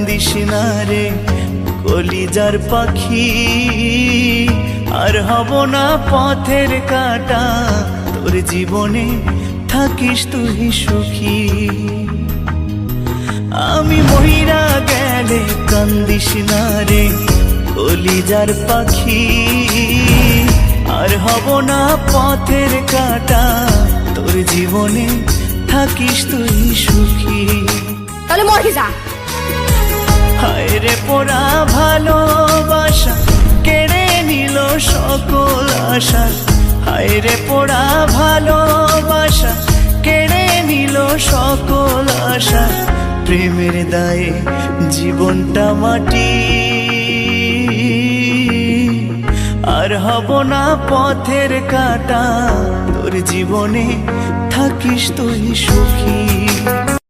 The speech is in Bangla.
কান্দিস না রে কলিজার পাখি, আর হব না পথের কাঁটা, তোর জীবনে থাকিস তুই সুখী। আমি মহিরা গেলে কান্দিস না রে কলিজার পাখি, আর হব না পথের কাঁটা, তোর জীবনে থাকিস তুই সুখী। তাহলে মরে যা। হায় রে পোড়া ভালোবাসা কেড়ে নিল সকল আশা, হায় রে পোড়া ভালোবাসা কেড়ে নিল সকল আশা, প্রেমের দায়ে জীবনটা মাটি, আর হব না পথের কাঁটা, তোর জীবনে থাকিস তুই সুখী।